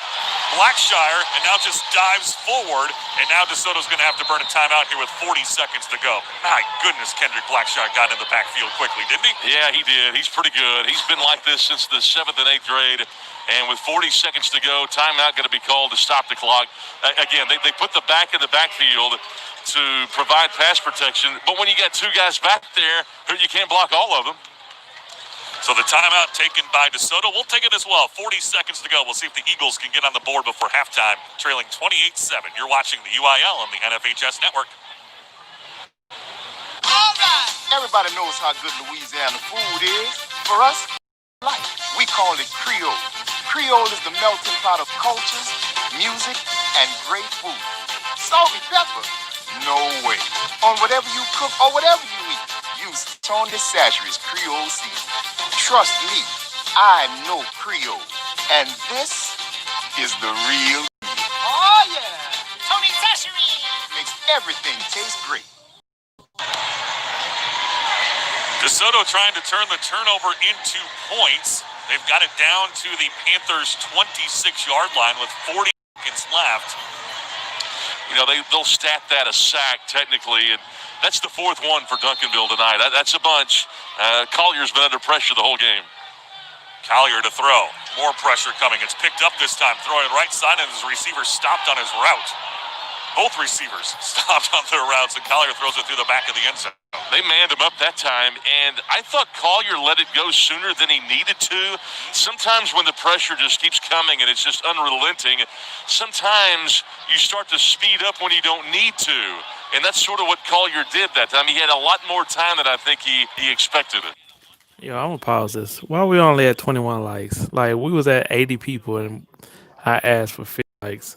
Speaker 9: Blackshire and now just dives forward. And now DeSoto's going to have to burn a timeout here with 40 seconds to go. My goodness, Kendrick Blackshire got in the backfield quickly, didn't he?
Speaker 10: Yeah, he did. He's pretty good. He's been like this since the 7th and 8th grade. And with 40 seconds to go, timeout going to be called to stop the clock. Again, they put the back in the backfield to provide pass protection. But when you got 2 guys back there, you can't block all of them.
Speaker 9: So the timeout taken by DeSoto. We'll take it as well. 40 seconds to go. We'll see if the Eagles can get on the board before halftime, trailing 28-7. You're watching the UIL on the NFHS Network.
Speaker 11: All right. Everybody knows how good Louisiana food is. For us, life. We call it Creole. Creole is the melting pot of cultures, music, and great food. Salt and pepper? No way. On whatever you cook or whatever you eat, use Tony Chachere's Creole seasoning. Trust me, I know Creole. And this is the real deal.
Speaker 7: Oh, yeah. Tony Chachere.
Speaker 11: Makes everything taste great.
Speaker 9: DeSoto trying to turn the turnover into points. They've got it down to the Panthers' 26-yard line with 40 seconds left.
Speaker 10: You know, they'll stat that a sack technically, and that's the 4th one for Duncanville tonight. That's a bunch. Collier's been under pressure the whole game.
Speaker 9: Collier to throw. More pressure coming. It's picked up this time. Throwing right side, and his receiver stopped on his route. Both receivers stopped on their routes, and Collier throws it through the back of the end zone.
Speaker 10: They manned him up that time, and I thought Collier let it go sooner than he needed to. Sometimes when the pressure just keeps coming and it's just unrelenting, sometimes you start to speed up when you don't need to. And that's sort of what Collier did that time. He had a lot more time than I think he expected it.
Speaker 5: Yo, I'm gonna pause this. Why we only at 21 likes? Like, we was at 80 people and I asked for 50 likes.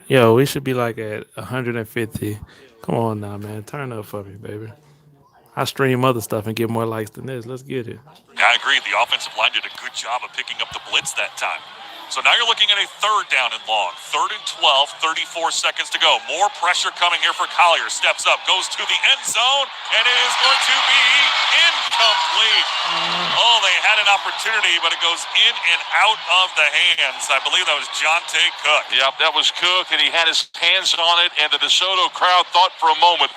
Speaker 5: Yo, we should be like at 150. Come on now, man. Turn up for me, baby. I stream other stuff and get more likes than this. Let's get it.
Speaker 9: I agree. The offensive line did a good job of picking up the blitz that time. So now you're looking at a 3rd down and long. 3rd and 12, 34 seconds to go. More pressure coming here for Collier. Steps up, goes to the end zone, and it is going to be incomplete. Oh, they had an opportunity, but it goes in and out of the hands. I believe that was Jonte Cook.
Speaker 10: Yep, that was Cook, and he had his hands on it, and the DeSoto crowd thought for a moment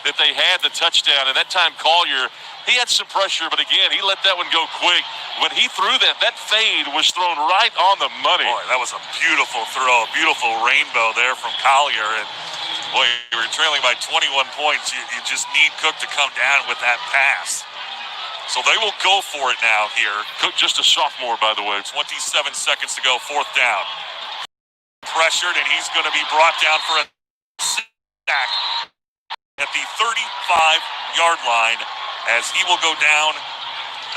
Speaker 10: that they had the touchdown. And that time Collier, he had some pressure, but again, he let that one go quick. When he threw that fade was thrown right on the money.
Speaker 9: Boy, that was a beautiful throw, a beautiful rainbow there from Collier. And boy, you were trailing by 21 points. You just need Cook to come down with that pass. So they will go for it now here.
Speaker 10: Cook just a sophomore, by the way.
Speaker 9: 27 seconds to go, 4th down. Pressured, and he's going to be brought down for a sack at the 35-yard line as he will go down.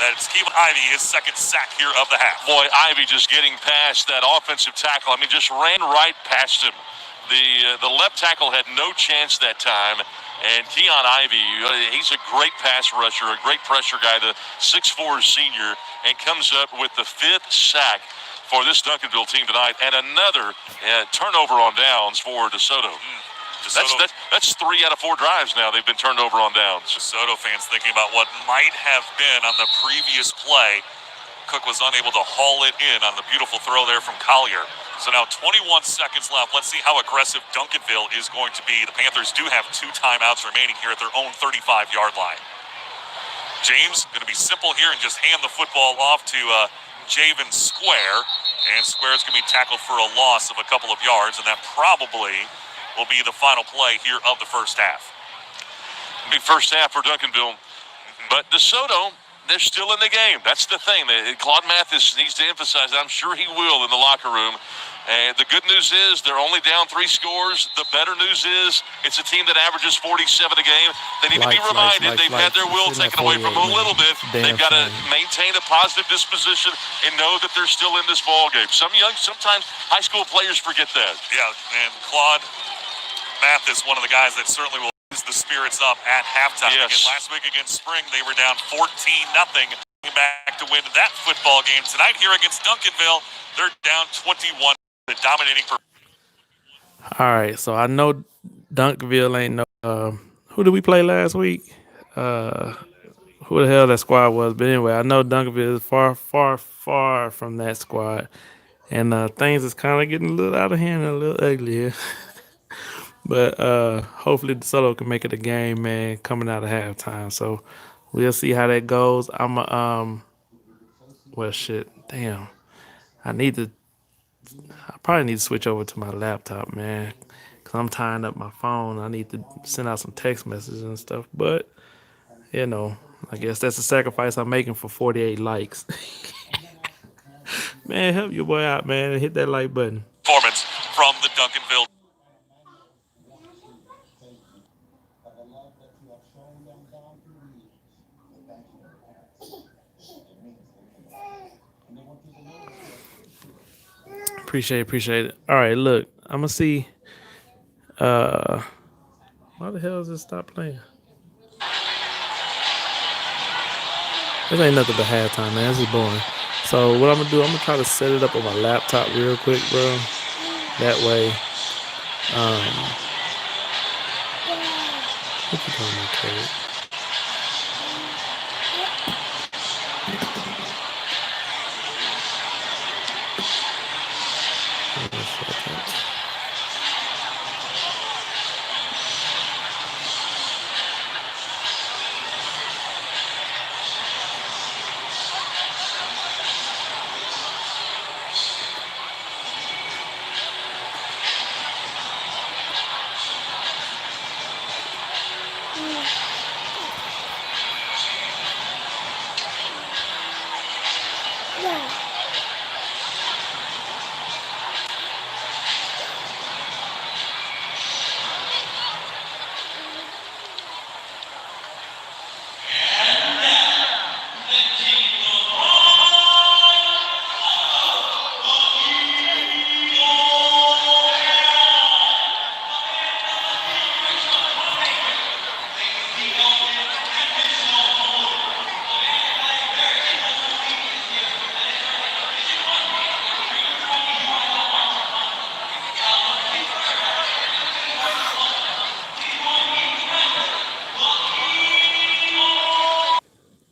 Speaker 9: That's Keelan Ivey, his 2nd sack here of the half.
Speaker 10: Boy, Ivey just getting past that offensive tackle. I mean, just ran right past him. The left tackle had no chance that time. And Keelan Ivey, he's a great pass rusher, a great pressure guy, the 6'4" senior, and comes up with the 5th sack for this Duncanville team tonight, and another turnover on downs for DeSoto. That's 3 out of 4 drives now they've been turned over on downs.
Speaker 9: DeSoto fans thinking about what might have been on the previous play. Cook was unable to haul it in on the beautiful throw there from Collier. So now 21 seconds left. Let's see how aggressive Duncanville is going to be. The Panthers do have 2 timeouts remaining here at their own 35-yard line. James going to be simple here and just hand the football off to Javen Square. And Square's going to be tackled for a loss of a couple of yards, and that probably will be the final play here of the first half.
Speaker 10: Big first half for Duncanville. But DeSoto, they're still in the game. That's the thing. Claude Mathis needs to emphasize that. I'm sure he will in the locker room. And the good news is they're only down 3 scores. The better news is it's a team that averages 47 a game. They need to be reminded they've had their will taken away from them a little bit. They've got to maintain a positive disposition and know that they're still in this ball game. Sometimes high school players forget that.
Speaker 9: Yeah, and Claude Mathis, one of the guys that certainly will raise the spirits up at halftime.
Speaker 10: Yes.
Speaker 9: Again, last week against Spring, they were down 14-0. Back to win that football game. Tonight here against Duncanville, they're down 21. Dominating for.
Speaker 5: All right, so I know Duncanville ain't no. Who did we play last week? Who the hell that squad was? But anyway, I know Duncanville is far, far, far from that squad, and things is kind of getting a little out of hand and a little ugly here. But hopefully Desoto can make it a game, man, coming out of halftime. So we'll see how that goes. Well, shit, damn. I probably need to switch over to my laptop, man, because I'm tying up my phone. I need to send out some text messages and stuff. But, I guess that's a sacrifice I'm making for 48 likes. Man, help your boy out, man, and hit that like button.
Speaker 9: Performance from the Duncanville.
Speaker 2: But the love that you have shown them down through the years. Thank you. And they want you to know that.
Speaker 5: Appreciate it. All right, look, I'm gonna see. Why the hell does it stop playing? This ain't nothing but halftime, man. This is boring. So what I'm gonna do? I'm gonna try to set it up on my laptop real quick, bro. That way, what you talking about, Critic? Wait a second.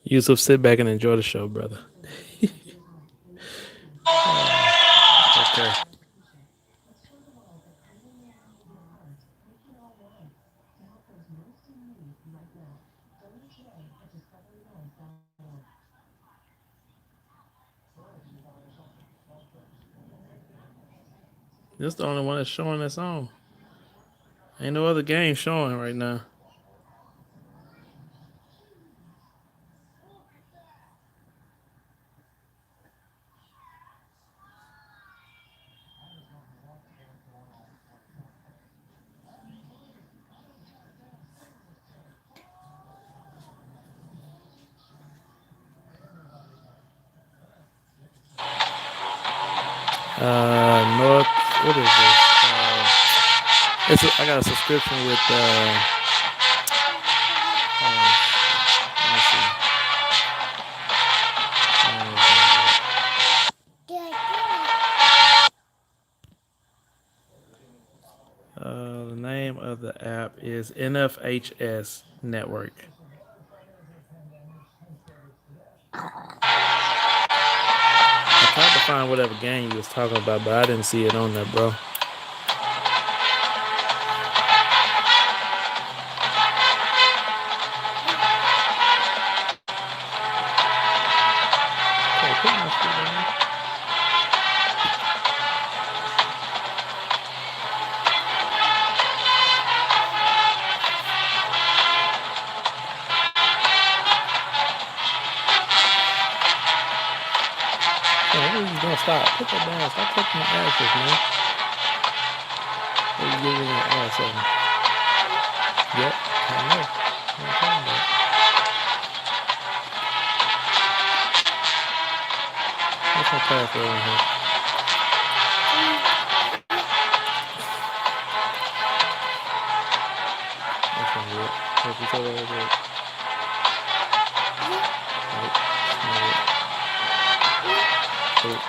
Speaker 5: Yusuf, sit back and enjoy the show, brother. Okay. This is the only one that's showing that song. Ain't no other game showing right now. North, what is this? I got a subscription with let me see. The name of the app is NFHS Network. I tried to find whatever game you was talking about, but I didn't see it on there, bro. stop. Put that down. Stop taking my ashes, man. What you giving me? Oh, something. Yep, I know. What I'm talking about. What's my password on here? That's not it. What you said that was it? Nope. It's not it. Nope.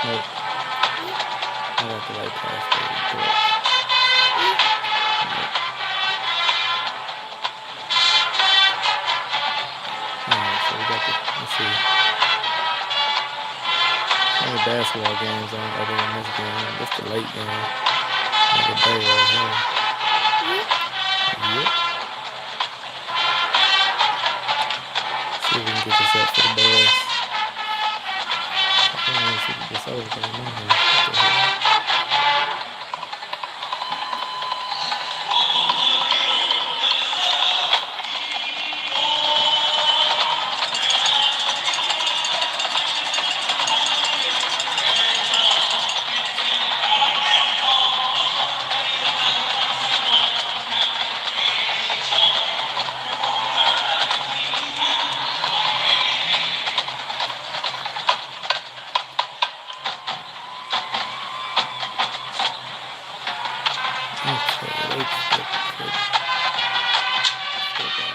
Speaker 5: Nope. I got the right password. Correct. Nope. Alright, so we got the, let's see. How many basketball games on other than this game? This the late game of the day right here. Yep. See if we can get this up for the boys. I don't even see the Desoto game on here. What the hell? Okay, wait, flip. There we go.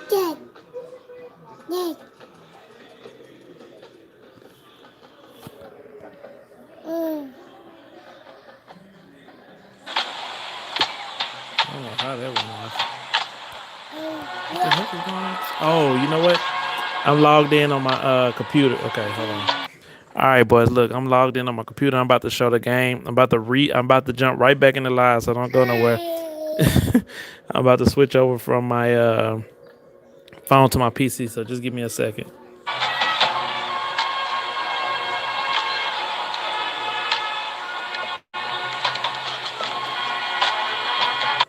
Speaker 5: Okay. I don't know how that went off. What the heck is going on? Oh, you know what? I'm logged in on my computer. Okay, hold on. All right, boys. Look, I'm logged in on my computer. I'm about to show the game. I'm about to jump right back in the live, so don't go nowhere. I'm about to switch over from my phone to my PC. So just give me a second.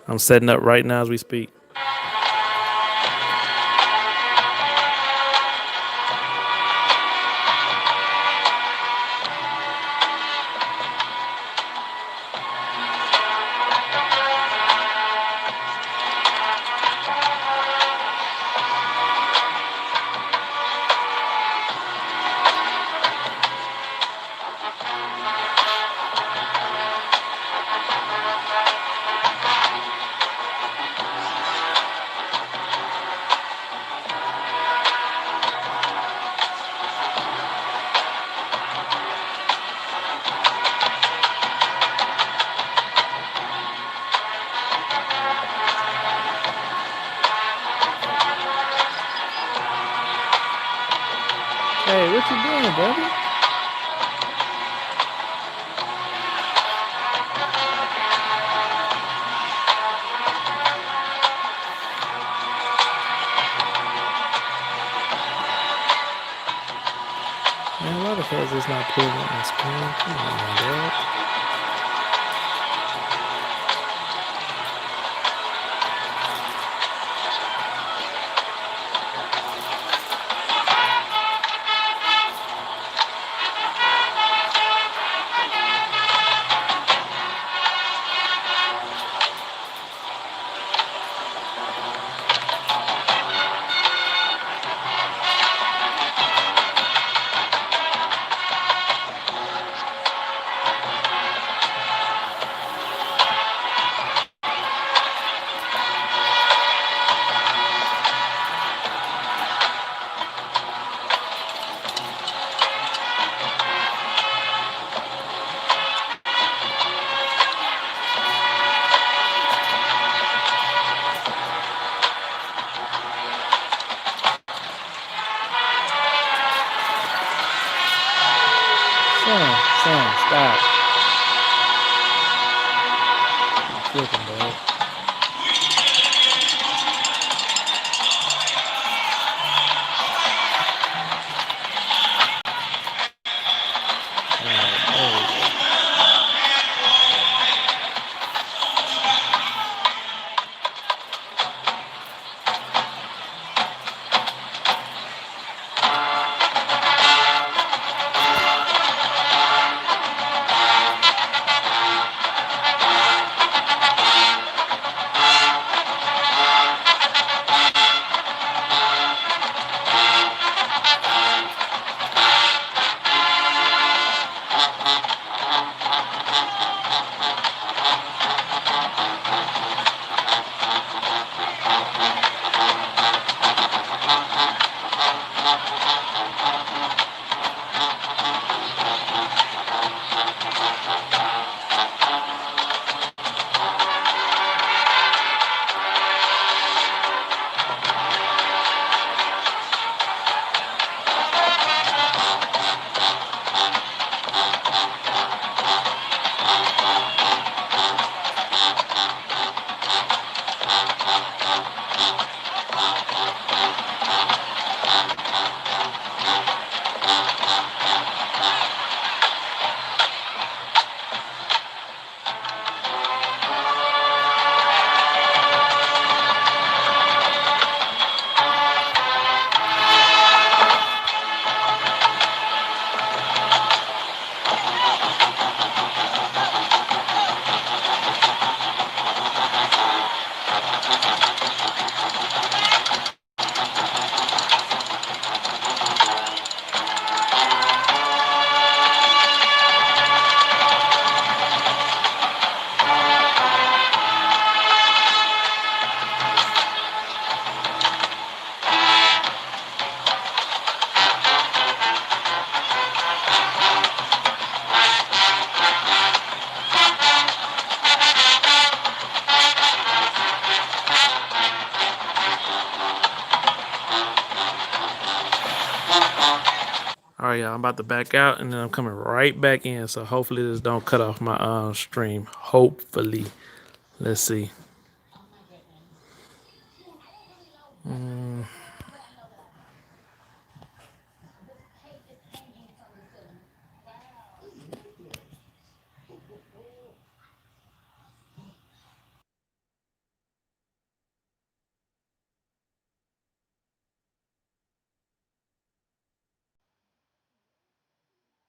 Speaker 5: I'm setting up right now as we speak. Hey, what you doing, brother? Man, why the because it's not putting it on screen. Come on, my dog. Son, stop. Flipping, bro. All right, y'all. I'm about to back out, and then I'm coming right back in. So hopefully this don't cut off my stream. Hopefully, let's see.